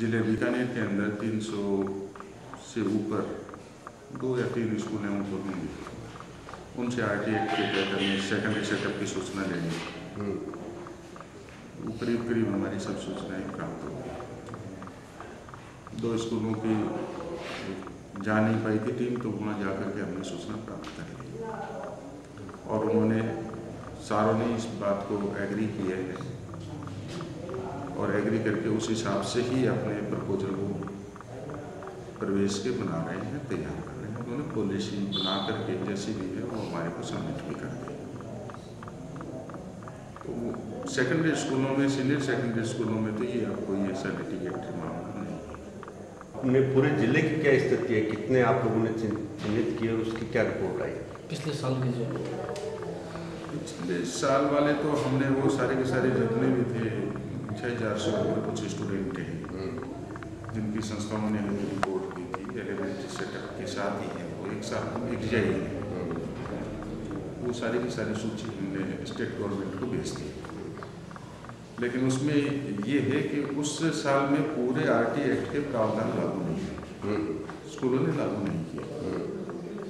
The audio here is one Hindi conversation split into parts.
जिले बीकानेर के अंदर 300 से ऊपर 2 या 3 स्कूल हैं, उनको होंगे, उनसे RT एक्ट के तहत हमें सेकेंडरी सेटअप की सूचना लेनी। वो करीब हमारी सब सूचनाएं प्राप्त हो गई। 2 स्कूलों की जा नहीं पाई थी टीम, तो वहाँ जाकर के हमने सूचना प्राप्त कर ली और उन्होंने सारों ने इस बात को एग्री किया है और एग्री करके उस हिसाब से ही अपने प्रपोजल को प्रवेश के बना रहे हैं, तैयार कर रहे हैं। उन्होंने पॉलिसी बना करके जैसी भी है वो हमारे को सबमिट भी कर दी। तो सेकेंडरी स्कूलों में, सीनियर सेकेंडरी स्कूलों में तो ये आपको ये ऐसा लिटिगेटरी मामला नहीं है। अपने पूरे जिले की क्या स्थिति है, कितने आप लोगों ने चिन्हित किए और उसकी क्या रिपोर्ट आई? पिछले साल के जो पिछले साल वाले तो हमने वो सारे के सारे जितने भी थे 6400 कुछ स्टूडेंट हैं जिनकी संस्थाओं ने हमें रिपोर्ट की थी एलिमेंट्री सेटअप के साथ ही है, वो एक साथ एक जाएगी है। वो सारी की सारी सूची हमने स्टेट गवर्नमेंट को भेज दी, लेकिन उसमें ये है कि उस साल में पूरे RT एक्ट के प्रावधान लागू नहीं है, स्कूलों ने लागू नहीं किया।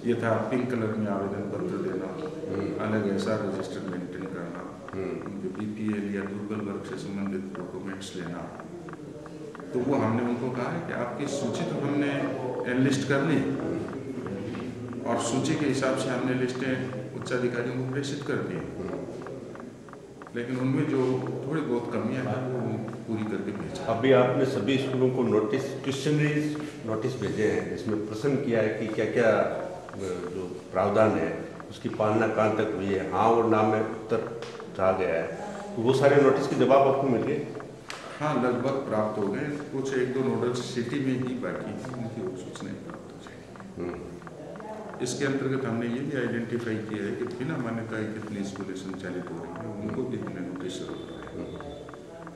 ये था पिंक कलर में आवेदन पत्र देना, अलग ऐसा रजिस्टर मेंटेन करना, उनके BPL या दुर्बल वर्ग से संबंधित डॉक्यूमेंट्स लेना। तो वो हमने उनको कहा है कि आपकी सूची तो हमने एनलिस्ट करनी और सूची के हिसाब से हमने लिस्टें उच्चाधिकारियों को प्रेषित कर दी, लेकिन उनमें जो थोड़ी बहुत कमियां हैं वो पूरी करके भेजा। अभी आपने सभी स्कूलों को नोटिस, क्वेश्चनरी नोटिस भेजे हैं, इसमें प्रश्न किया है कि क्या क्या जो प्रावधान है उसकी पालना कहाँ तक हुई है, हाँ और ना में उत्तर चाहा गया है। तो वो सारे नोटिस के जवाब आपको मिल गए? हाँ, लगभग प्राप्त हो गए। कुछ 1-2 नोडल सिटी में ही बाकी थी, उनकी सूचनाएं प्राप्त हो जाएगी। इसके अंतर्गत हमने ये भी आइडेंटिफाई किया है कि बिना मान्यता के कितनी स्कूलें संचालित हो रही हैं, उनको भी हमने नोटिस शुरू कराए।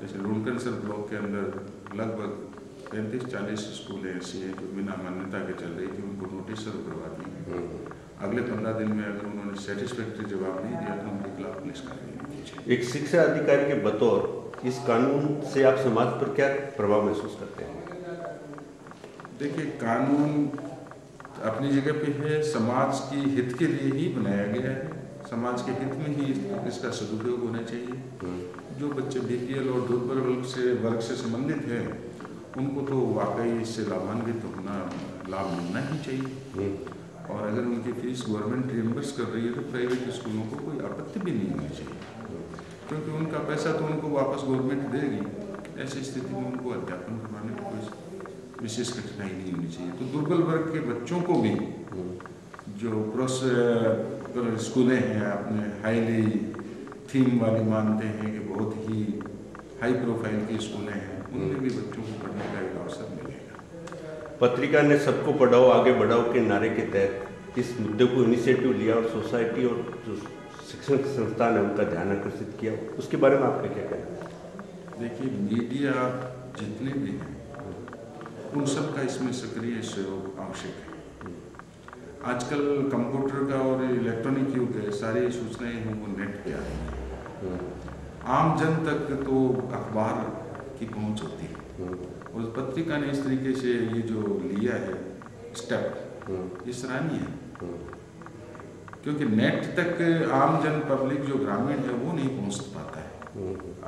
जैसे रुणकनसर ब्लॉक के अंदर लगभग 35-40 स्कूलें ऐसी हैं जो बिना मान्यता के चल रही थी, उनको नोटिस शुरू करवा दी। अगले 15 दिन में अगर उन्होंने सेटिस्फैक्ट्री जवाब नहीं दिया तो उनके खिलाफ पुलिस कार्रवाई की जाएगी। एक शिक्षा अधिकारी के बतौर इस कानून से आप समाज पर क्या प्रभाव महसूस करते हैं? देखिए, कानून अपनी जगह पे है, समाज की हित के लिए ही बनाया गया है, समाज के हित में ही इसका सदुपयोग होना चाहिए। जो बच्चे BPL और दुर्बल वर्ग से संबंधित हैं उनको तो वाकई इससे लाभान्वित होना, लाभ मिलना ही चाहिए। और अगर उनकी फीस गवर्नमेंट रिइंबर्स कर रही है तो प्राइवेट स्कूलों को कोई आपत्ति भी नहीं होनी चाहिए, क्योंकि उनका पैसा तो उनको वापस गवर्नमेंट देगी। ऐसी स्थिति में उनको अध्यापन करवाने में कोई विशेष कठिनाई नहीं होनी चाहिए। तो दुर्बल वर्ग के बच्चों को भी जो स्कूलें हैं अपने हाईली थीम वाली मानते हैं कि बहुत ही हाई प्रोफाइल की स्कूलें हैं, उनमें भी बच्चों को पढ़ने का एक अवसर मिलेगा। पत्रिका ने सबको पढ़ाओ आगे बढ़ाओ के नारे के तहत इस मुद्दे को इनिशिएटिव लिया और सोसाइटी और जो शिक्षण संस्थान है उनका ध्यान आकर्षित किया, उसके बारे में आपका क्या कहना है? देखिए, मीडिया जितने भी हैं उन सब का इसमें सक्रिय सहयोग आवश्यक है। आजकल कंप्यूटर का और इलेक्ट्रॉनिक युग है, सारी सूचनाएं हैं वो नेट पे आ रही हैं। आम जन तक तो अखबार की पहुंच होती है और पत्रिका ने इस तरीके से ये जो लिया है स्टेप, ये सराहनीय है, क्योंकि नेट तक आम जन पब्लिक जो ग्रामीण है वो नहीं पहुंच पाता है।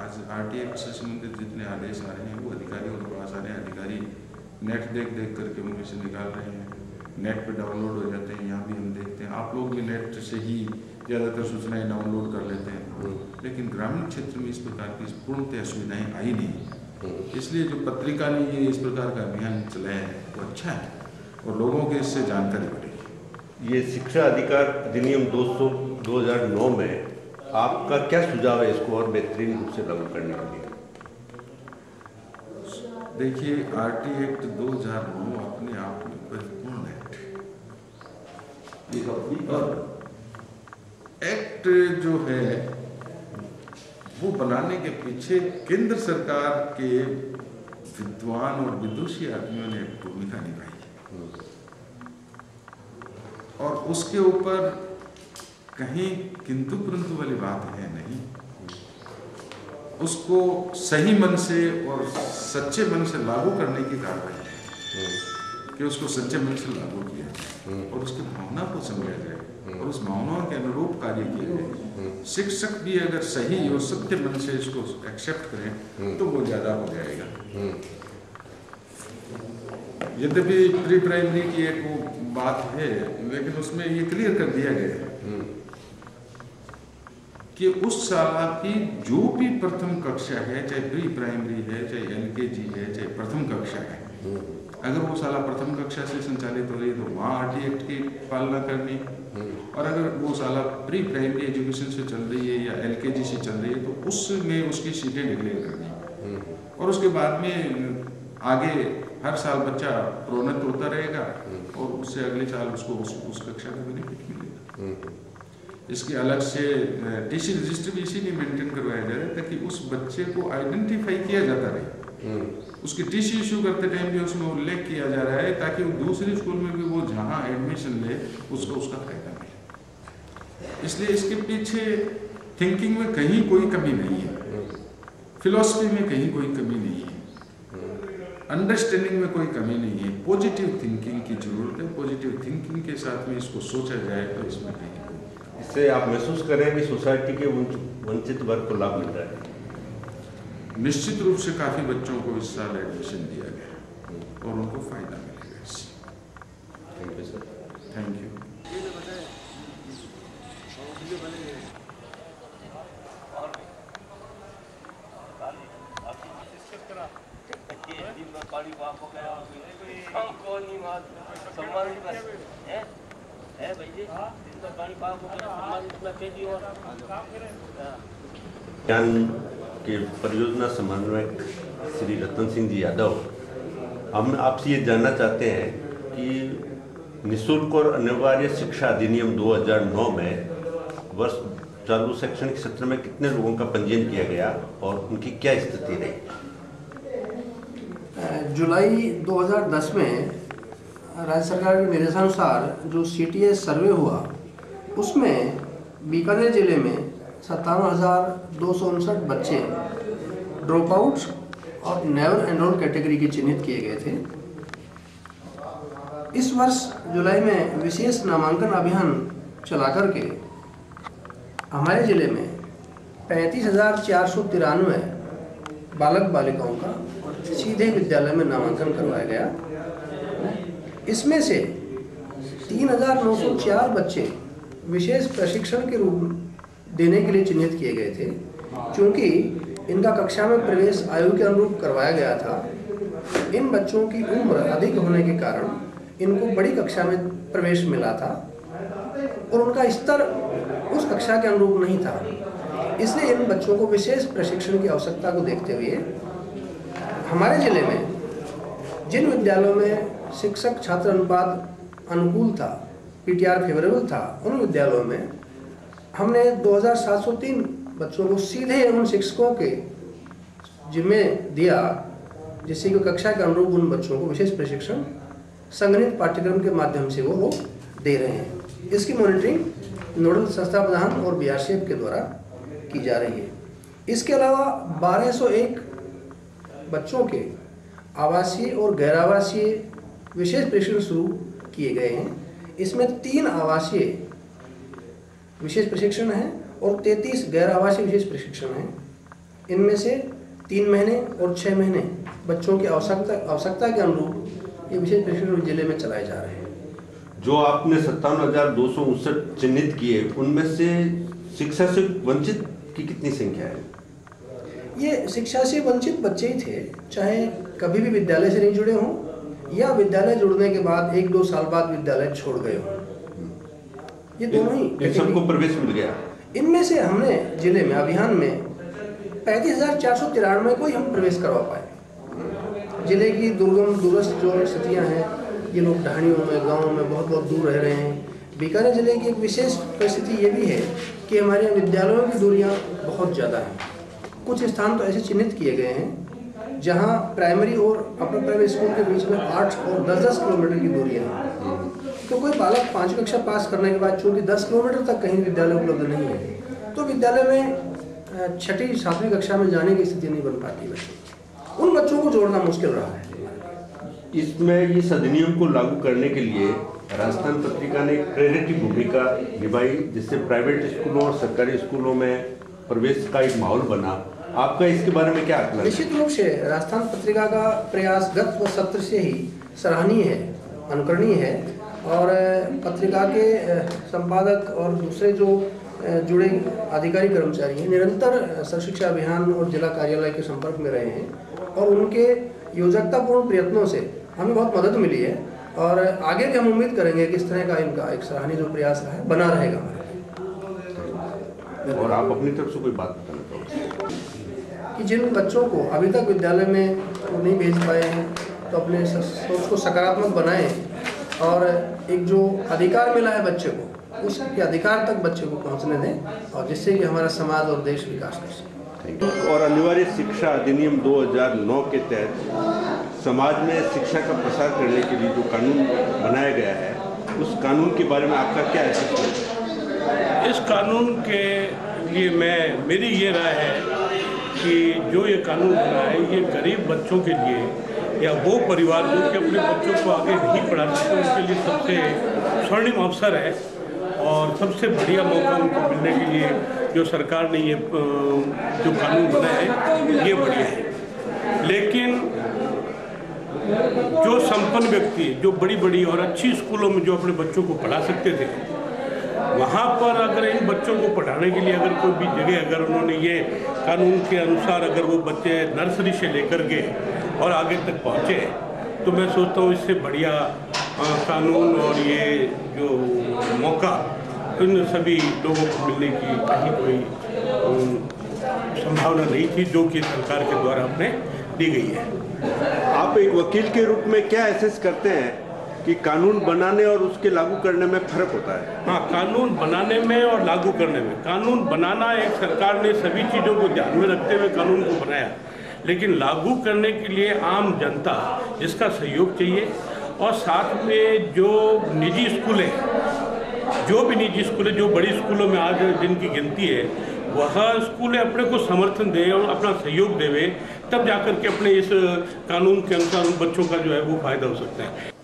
आज RT एक्ट से संबंधित जितने आदेश आ रहे हैं वो अधिकारियों के पास आ रहे हैं, अधिकारी नेट देख करके उनमें से निकाल रहे हैं, नेट पे डाउनलोड हो जाते हैं। यहाँ भी हम देखते हैं, आप लोग भी नेट से ही ज़्यादातर सूचनाएं डाउनलोड कर लेते हैं, लेकिन ग्रामीण क्षेत्र में इस प्रकार की पूर्णतः सुविधाएं आई नहीं। इसलिए जो पत्रिका ने ये इस प्रकार का अभियान चलाया है वो अच्छा है और लोगों के इससे जानकारी बढ़ेगी। ये शिक्षा अधिकार अधिनियम 2009 में आपका क्या सुझाव है इसको और बेहतरीन रूप से लागू करने के लिए? देखिए, RT एक्ट 2009 अपने आप में परिपूर्ण एक्ट जो है वो बनाने के पीछे केंद्र सरकार के विद्वान और विदुषी आदमियों ने भूमिका निभाई और उसके ऊपर कहीं किंतु परंतु वाली बात है नहीं। उसको सही मन से और सच्चे मन से लागू करने की कार्रवाई है कि उसको सच्चे मन से लागू किया जाए और उसकी भावना को समझा जाए और उस भावनाओं के अनुरूप कार्य किया जाए। शिक्षक भी अगर सही और सत्य मन से इसको एक्सेप्ट करें तो वो ज़्यादा हो जाएगा। यद्यपि प्री प्राइमरी की एक वो बात है, लेकिन उसमें ये क्लियर कर दिया गया है कि उस शाला की जो भी प्रथम कक्षा है, चाहे प्री प्राइमरी है, चाहे LKG है, चाहे प्रथम कक्षा है, अगर वो शाला प्रथम कक्षा से संचालित हो रही है तो वहाँ RT एक्ट की पालना करनी, और अगर वो शाला प्री प्राइमरी एजुकेशन से चल रही है या LKG से चल रही है तो उसमें उसकी सीटें डिक्लेयर करनी, और उसके बाद में आगे हर साल बच्चा प्रोन्नत होता रहेगा और उससे अगले साल उसको उस कक्षा का बेनिफिट मिलेगा। इसके अलग से TC रजिस्टर भी इसीलिए मेंटेन करवाया जा रहा है ताकि उस बच्चे को आइडेंटिफाई किया जाता रहे। उसकी TC इशू करते टाइम भी उसमें उल्लेख किया जा रहा है ताकि वो दूसरे स्कूल में भी वो जहाँ एडमिशन ले उसको उसका फायदा मिले। इसलिए इसके पीछे थिंकिंग में कहीं कोई कमी नहीं है, फिलॉसफी में कहीं कोई कमी नहीं है, अंडरस्टैंडिंग में कोई कमी नहीं है। पॉजिटिव थिंकिंग की जरूरत है। पॉजिटिव थिंकिंग के साथ में इसको सोचा जाए तो इसमें कहीं इससे आप महसूस करें कि सोसाइटी के वंचित वर्ग को लाभ मिल रहा है। निश्चित रूप से काफ़ी बच्चों को इस साल एडमिशन दिया गया और उनको फायदा मिलेगा इससे। Thank you sir. Thank you. ज्ञान के परियोजना समन्वयक श्री रतन सिंह जी यादव, हम आपसे ये जानना चाहते हैं कि निःशुल्क और अनिवार्य शिक्षा अधिनियम 2009 में वर्ष चालू शैक्षणिक सत्र में कितने लोगों का पंजीयन किया गया और उनकी क्या स्थिति रही? जुलाई 2010 में राज्य सरकार के निर्देशानुसार जो CTS सर्वे हुआ उसमें बीकानेर जिले में 57,259 बच्चे ड्रॉप आउट और नेवर एनरोल कैटेगरी के चिन्हित किए गए थे। इस वर्ष जुलाई में विशेष नामांकन अभियान चला करके हमारे जिले में 35,493 बालक बालिकाओं का सीधे विद्यालय में नामांकन करवाया गया। इसमें से 3,904 बच्चे विशेष प्रशिक्षण के रूप देने के लिए चिन्हित किए गए थे। चूँकि इनका कक्षा में प्रवेश आयु के अनुरूप करवाया गया था, इन बच्चों की उम्र अधिक होने के कारण इनको बड़ी कक्षा में प्रवेश मिला था और उनका स्तर उस कक्षा के अनुरूप नहीं था। इसलिए इन बच्चों को विशेष प्रशिक्षण की आवश्यकता को देखते हुए हमारे जिले में जिन विद्यालयों में शिक्षक छात्र अनुपात अनुकूल था, PTR फेवरेबल था, उन विद्यालयों में हमने 2,703 बच्चों को सीधे उन शिक्षकों के जिम्मे दिया जिससे कि कक्षा के अनुरूप उन बच्चों को विशेष प्रशिक्षण संगठित पाठ्यक्रम के माध्यम से वो लोग दे रहे हैं। इसकी मॉनिटरिंग नोडल संस्था प्रधान और BRCF के द्वारा की जा रही है। इसके अलावा 1201 बच्चों के आवासीय और गैर आवासीय विशेष प्रशिक्षण शुरू किए गए हैं। इसमें 3 आवासीय विशेष प्रशिक्षण हैं और 33 गैर आवासीय विशेष प्रशिक्षण हैं। इनमें से 3 महीने और 6 महीने बच्चों की आवश्यकता के अनुरूप ये विशेष प्रशिक्षण जिले में चलाए जा रहे हैं। जो आपने 57,259 चिन्हित किए, उनमें से शिक्षा से वंचित की कितनी संख्या है? ये शिक्षा से वंचित बच्चे ही थे, चाहे कभी भी विद्यालय से नहीं जुड़े हों या विद्यालय जुड़ने के बाद 1-2 साल बाद विद्यालय छोड़ गए हों। ये दोनों ही इन सबको प्रवेश मिल गया। इनमें से हमने जिले में अभियान में 35,493 को ही हम प्रवेश करवा पाए। जिले की दूरस्थ जो स्थितियाँ हैं, ये लोग ढाणियों में, गाँव में बहुत दूर रह रहे हैं। बीकानेर जिले की एक विशेष परिस्थिति ये भी है कि हमारे विद्यालयों की दूरियाँ बहुत ज़्यादा हैं। कुछ स्थान तो ऐसे चिन्हित किए गए हैं जहाँ प्राइमरी और अपर प्राइमरी स्कूल के बीच में 8 और 10-10 किलोमीटर की दूरियाँ हैं। तो कोई बालक 5वीं कक्षा पास करने के बाद चूँकि 10 किलोमीटर तक कहीं विद्यालय उपलब्ध नहीं है, तो विद्यालय में छठी 7वीं कक्षा में जाने की स्थिति नहीं बन पाती बच्चों, उन बच्चों को जोड़ना मुश्किल रहा है। इसमें इस अधिनियम को लागू करने के लिए राजस्थान पत्रिका ने एक प्रेरक भूमिका निभाई, जिससे प्राइवेट स्कूलों और सरकारी स्कूलों में प्रवेश का एक माहौल बना। आपका इसके बारे में क्या आकलन है? निश्चित रूप से राजस्थान पत्रिका का प्रयास गत सत्र से ही सराहनीय है, अनुकरणीय है, और पत्रिका के संपादक और दूसरे जो जुड़े अधिकारी कर्मचारी हैं निरंतर सर्वशिक्षा अभियान और जिला कार्यालय के संपर्क में रहे हैं, और उनके योजकतापूर्ण प्रयत्नों से हमें बहुत मदद मिली है, और आगे भी हम उम्मीद करेंगे कि इस तरह का इनका एक सराहनीय जो प्रयास रहा है बना रहेगा। और आप अपनी तरफ से कोई बात बताना चाहोगे कि जिन बच्चों को अभी तक विद्यालय में नहीं भेज पाए हैं तो अपने सोच को सकारात्मक बनाएं, और एक जो अधिकार मिला है बच्चे को, उसके अधिकार तक बच्चे को पहुंचने दें, और जिससे कि हमारा समाज और देश विकास कर सके। और अनिवार्य शिक्षा अधिनियम 2009 के तहत समाज में शिक्षा का प्रसार करने के लिए जो कानून बनाया गया है, उस कानून के बारे में आपका क्या एसेसमेंट है? इस कानून के लिए मेरी ये राय है कि जो ये कानून बना है, ये गरीब बच्चों के लिए या वो परिवार जो कि अपने बच्चों को आगे नहीं पढ़ा सकते, उनके लिए सबसे स्वर्णिम अवसर है और सबसे बढ़िया मौका उनको मिलने के लिए जो सरकार ने ये जो कानून बनाया है, ये बढ़िया है। लेकिन जो संपन्न व्यक्ति, जो बड़ी बड़ी और अच्छी स्कूलों में जो अपने बच्चों को पढ़ा सकते थे, वहाँ पर अगर इन बच्चों को पढ़ाने के लिए अगर कोई भी जगह अगर उन्होंने ये कानून के अनुसार अगर वो बच्चे नर्सरी से लेकर के और आगे तक पहुँचे, तो मैं सोचता हूँ इससे बढ़िया कानून और ये जो मौका इन सभी लोगों को मिलने की कहीं कोई संभावना नहीं थी, जो कि सरकार के द्वारा अपने दी गई है। आप एक वकील के रूप में क्या एसेस करते हैं कि कानून बनाने और उसके लागू करने में फर्क होता है? हाँ, कानून बनाने में और लागू करने में, कानून बनाना एक सरकार ने सभी चीज़ों को ध्यान में रखते हुए कानून को बनाया, लेकिन लागू करने के लिए आम जनता जिसका सहयोग चाहिए, और साथ में जो निजी स्कूल हैं, जो भी निजी स्कूल है, जो बड़ी स्कूलों में आज जिनकी गिनती है, वह स्कूल अपने को समर्थन दे और अपना सहयोग देवे, तब जाकर के अपने इस कानून के अनुसार बच्चों का जो है वो फायदा हो सकता है।